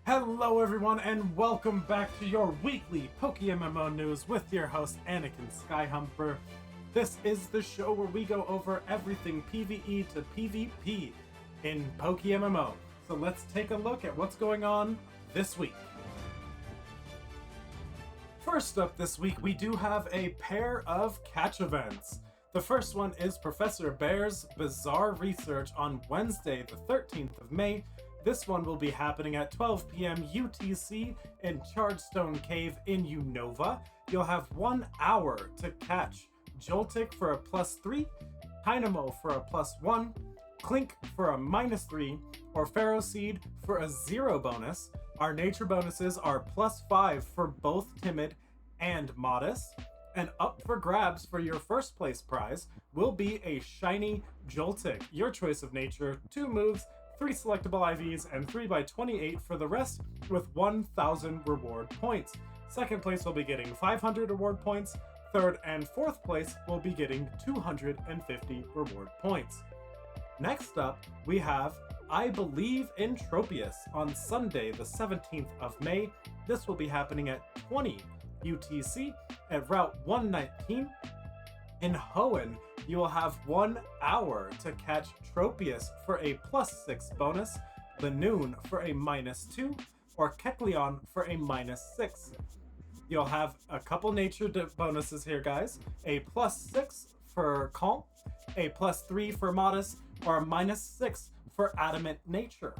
Hello everyone and welcome back to your weekly PokeMMO news with your host Anakin Skyhumper. This is the show where we go over everything PvE to PvP in PokeMMO. So let's take a look at what's going on this week. First up this week, we do have a pair of catch events. The first one is Professor Bear's Bizarre Research on Wednesday, the 13th of May. This one will be happening at 12 p.m. UTC in Chargestone Cave in Unova. You'll have 1 hour to catch Joltik for a +3, Dynamo for a +1, Clink for a -3, or Ferroseed for a 0 bonus. Our nature bonuses are +5 for both Timid and Modest. And up for grabs for your first place prize will be a shiny Joltik, your choice of nature, 2 moves, 3 selectable IVs, and 3x28 for the rest with 1,000 reward points. Second place will be getting 500 reward points. Third and fourth place will be getting 250 reward points. Next up, we have I Believe in Tropius on Sunday, the 17th of May. This will be happening at 20 UTC at Route 119. In Hoenn, you will have 1 hour to catch Tropius for a +6 bonus, Lanoon for a -2, or Kecleon for a -6. You'll have a couple nature bonuses here, guys. A +6 for Calm, a +3 for Modest, or a -6 for Adamant Nature.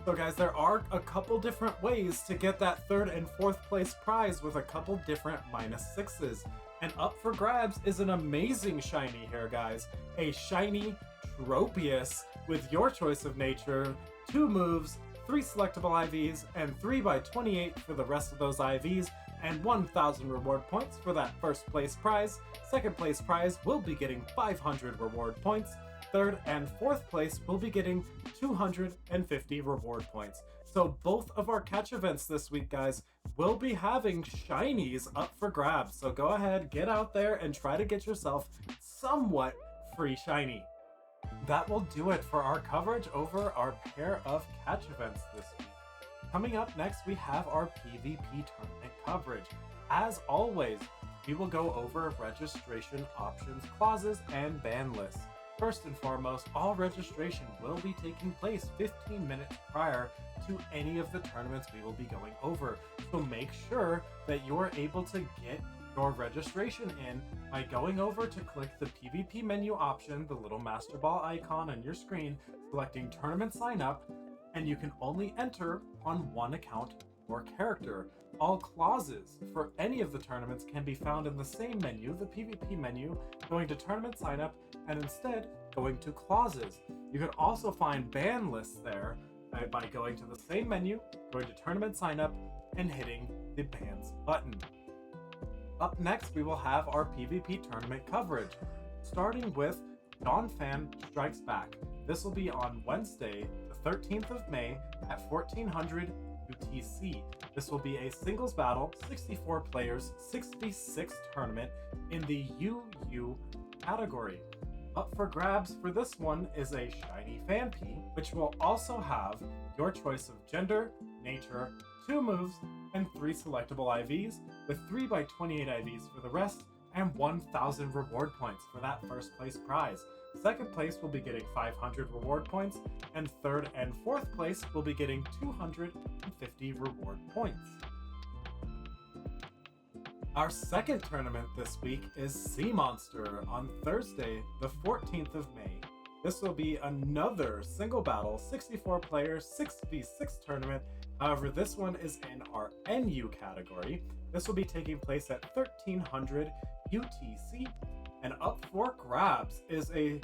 So guys, there are a couple different ways to get that third and fourth place prize with a couple different -6s. And up for grabs is an amazing shiny here, guys. A shiny Tropius with your choice of nature, 2 moves, 3 selectable IVs, and 3x28 for the rest of those IVs, and 1,000 reward points for that first place prize. Second place prize will be getting 500 reward points. Third and fourth place will be getting 250 reward points. So both of our catch events this week, guys, will be having shinies up for grabs. So go ahead, get out there and try to get yourself somewhat free shiny. That will do it for our coverage over our pair of catch events this week. Coming up next, we have our PvP tournament coverage. As always, we will go over registration options, clauses, and ban lists. First and foremost, all registration will be taking place 15 minutes prior to any of the tournaments we will be going over. So make sure that you're able to get your registration in by going over to click the PvP menu option, the little Master Ball icon on your screen, selecting Tournament Sign Up, and you can only enter on 1 account or character. All clauses for any of the tournaments can be found in the same menu, the PvP menu, going to Tournament Sign Up, and instead going to clauses. You can also find ban lists there by going to the same menu, going to Tournament Sign Up, and hitting the bans button. Up next, we will have our PvP tournament coverage, starting with Donphan Strikes Back. This will be on Wednesday, the 13th of May at 1400 UTC. This will be a singles battle, 64 players, 6v6 tournament in the UU category. Up for grabs for this one is a shiny Phanpy, which will also have your choice of gender, nature, 2 moves, and 3 selectable IVs, with 3x28 IVs for the rest, and 1,000 reward points for that first place prize. Second place will be getting 500 reward points, and third and fourth place will be getting 250 reward points. Our second tournament this week is Sea Monster on Thursday, the 14th of May. This will be another single battle, 64 players, 6v6 tournament. However, this one is in our NU category. This will be taking place at 1300 UTC. And up for grabs is a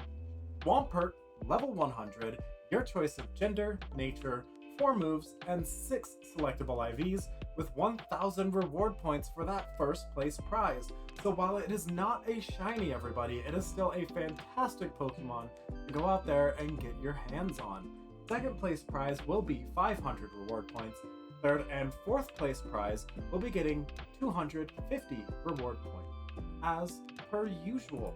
Swampert level 100, your choice of gender, nature, 4 moves, and 6 selectable IVs, with 1,000 reward points for that first place prize. So while it is not a shiny, everybody, it is still a fantastic Pokemon to go out there and get your hands on. Second place prize will be 500 reward points. Third and fourth place prize will be getting 250 reward points, as per usual.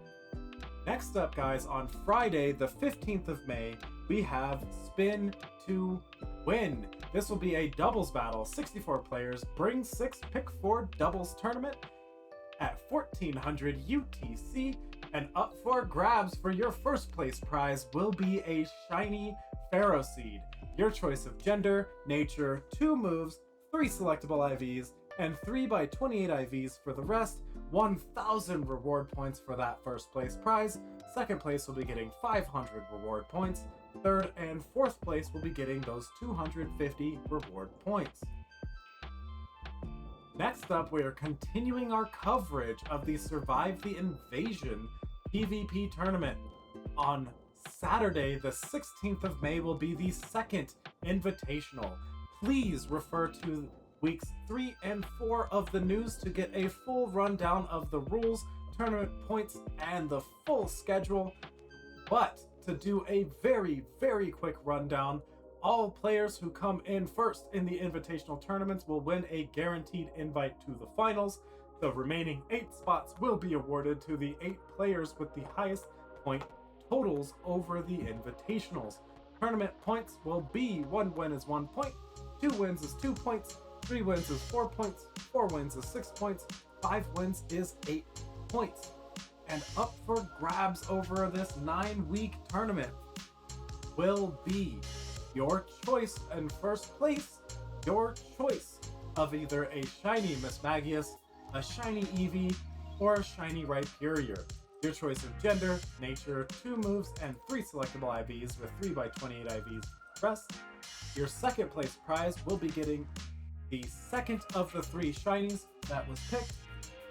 Next up, guys, on Friday, the 15th of May, we have Spin to win. This will be a doubles battle, 64 players, bring 6, pick 4 doubles tournament at 1400 UTC, and up for grabs for your first place prize will be a shiny Pharaoh Seed. Your choice of gender, nature, 2 moves, 3 selectable IVs, and 3x28 IVs for the rest. 1,000 reward points for that first place prize. Second place will be getting 500 reward points. Third and fourth place will be getting those 250 reward points. Next up, we are continuing our coverage of the Survive the Invasion PvP tournament. On Saturday, the 16th of May, will be the second invitational. Please refer to weeks 3 and 4 of the news to get a full rundown of the rules, tournament points, and the full schedule. But to do a very, very quick rundown, all players who come in first in the invitational tournaments will win a guaranteed invite to the finals. The remaining 8 spots will be awarded to the 8 players with the highest point totals over the invitationals. Tournament points will be 1 win is 1 point, 2 wins is 2 points, 3 wins is 4 points, 4 wins is 6 points, 5 wins is 8 points. And up for grabs over this 9-week tournament will be your choice in first place, your choice of either a shiny Mismagius, a shiny Eevee, or a shiny Rhyperior. Your choice of gender, nature, 2 moves, and 3 selectable IVs with 3x28 IVs rest. Your second place prize will be getting the second of the 3 shinies that was picked.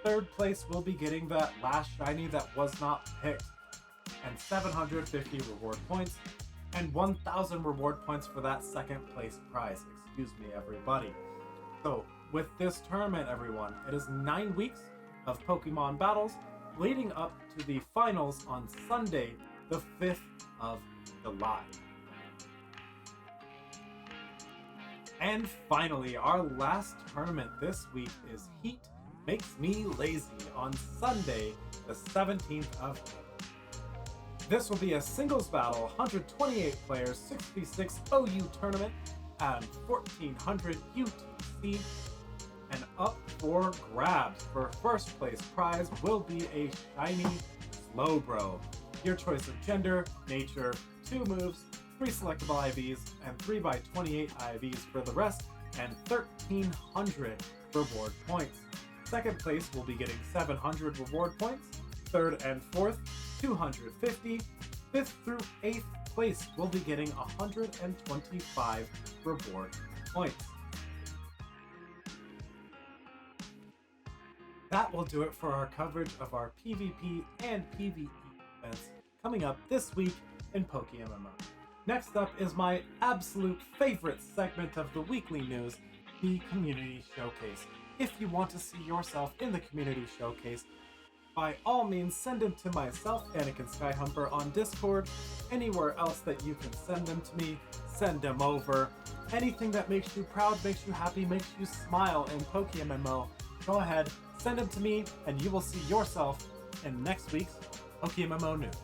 Third place will be getting that last shiny that was not picked, and 750 reward points, and 1,000 reward points for that second place prize. Excuse me, everybody. So, with this tournament, everyone, it is 9 weeks of Pokemon battles, leading up to the finals on Sunday, the 5th of July. And finally, our last tournament this week is Heat Makes Me Lazy on Sunday, the 17th of May. This will be a singles battle, 128 players, 66 OU tournament at 1400 UTC. And up for grabs for first place prize will be a shiny Slowbro. Your choice of gender, nature, 2 moves, 3 selectable IVs, and 3x28 IVs for the rest, and 1,300 reward points. Second place will be getting 700 reward points. Third and fourth, 250. Fifth through 8th place will be getting 125 reward points. That will do it for our coverage of our PvP and PvE events coming up this week in PokeMMO. Next up is my absolute favorite segment of the weekly news, the Community Showcase. If you want to see yourself in the Community Showcase, by all means send them to myself, Anakin Skyhumper, on Discord. Anywhere else that you can send them to me, send them over. Anything that makes you proud, makes you happy, makes you smile in PokeMMO, go ahead, send them to me, and you will see yourself in next week's PokeMMO news.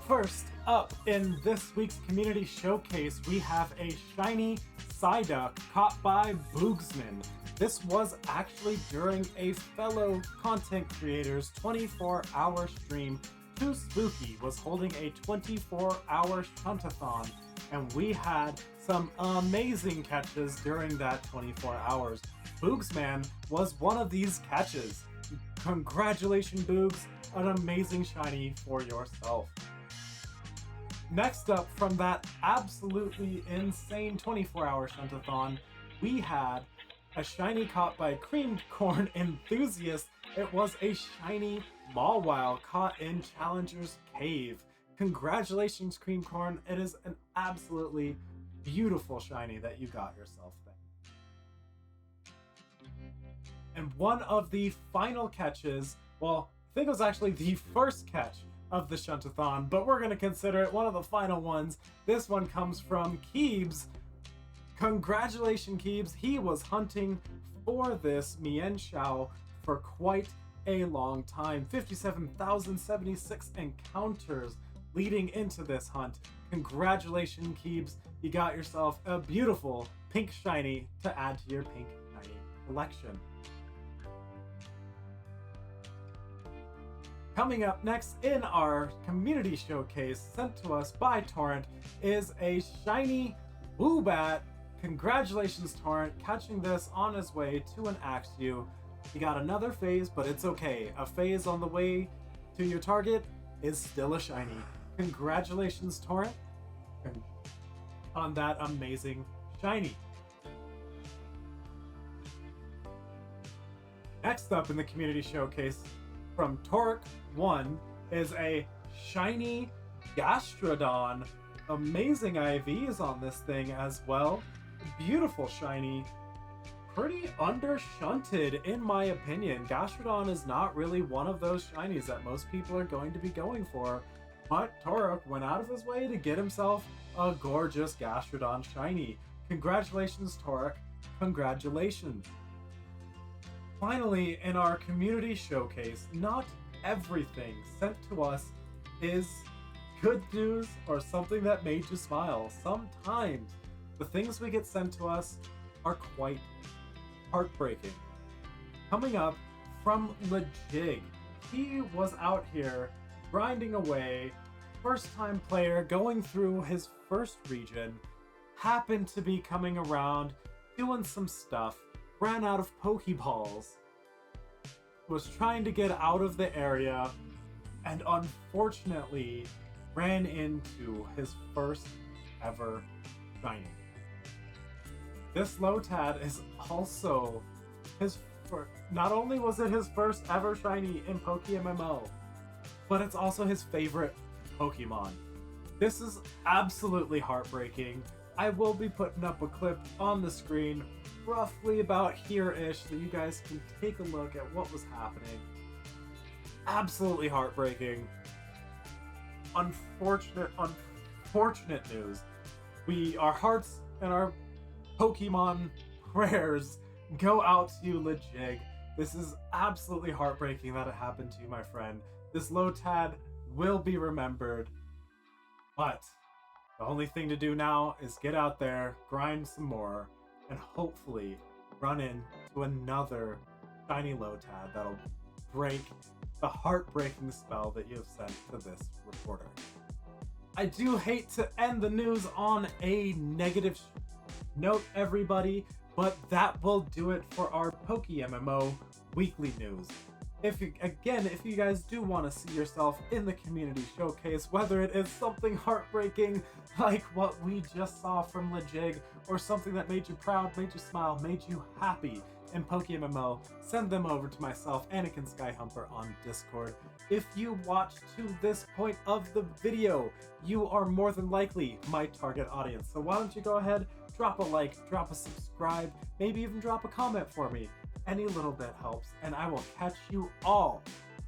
First up in this week's Community Showcase, we have a shiny Psyduck caught by Boogsman. This was actually during a fellow content creator's 24-hour stream. Too Spooky was holding a 24-hour Shuntathon, and we had some amazing catches during that 24 hours. Boogsman was one of these catches. Congratulations, Boogs, an amazing shiny for yourself. Next up, from that absolutely insane 24-hour Shuntathon, we had a shiny caught by Creamed Corn Enthusiast. It was a shiny Mawile caught in Challenger's Cave. Congratulations, Creamed Corn. It is an absolutely beautiful shiny that you got yourself there. And one of the final catches, well, I think it was actually the first catch of the Shuntathon, but we're going to consider it one of the final ones. This one comes from Keebs. Congratulations, Keebs. He was hunting for this Mienshao for quite a long time. 57,076 encounters leading into this hunt. Congratulations, Keebs. You got yourself a beautiful pink shiny to add to your pink shiny collection. Coming up next in our community showcase sent to us by Torrent is a shiny Woobat. Congratulations, Torrent, catching this on his way to an Axew. You got another phase, but it's okay. A phase on the way to your target is still a shiny. Congratulations, Torrent, on that amazing shiny. Next up in the community showcase from Torque1 is a shiny Gastrodon. Amazing IVs on this thing as well. Beautiful shiny. Pretty undershunted in my opinion. Gastrodon is not really one of those shinies that most people are going to be going for, but Torque went out of his way to get himself a gorgeous Gastrodon shiny. Congratulations, Torque. Congratulations. Finally, in our community showcase, not everything sent to us is good news or something that made you smile. Sometimes the things we get sent to us are quite heartbreaking. Coming up from Lejig, he was out here grinding away, first time player going through his first region, happened to be coming around doing some stuff, ran out of Pokeballs, was trying to get out of the area, and unfortunately ran into his first ever shiny. This Lotad is also his first, not only was it his first ever shiny in PokeMMO, but it's also his favorite Pokemon. This is absolutely heartbreaking. I will be putting up a clip on the screen roughly about here-ish so you guys can take a look at what was happening. Absolutely heartbreaking. Unfortunate news. Our hearts and our Pokemon prayers go out to you, Lejig. This is absolutely heartbreaking that it happened to you, my friend. This Lotad will be remembered, but the only thing to do now is get out there, grind some more, and hopefully run into another shiny Lotad that'll break the heartbreaking spell that you have sent to this reporter. I do hate to end the news on a negative note, everybody, but that will do it for our PokeMMO weekly news. If you guys do want to see yourself in the community showcase, whether it is something heartbreaking like what we just saw from Lejig, or something that made you proud, made you smile, made you happy in PokeMMO, send them over to myself, Anakin Skyhumper, on Discord. If you watched to this point of the video, you are more than likely my target audience. So why don't you go ahead, drop a like, drop a subscribe, maybe even drop a comment for me. Any little bit helps, and I will catch you all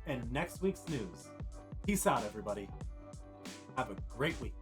in next week's news. Peace out, everybody. Have a great week.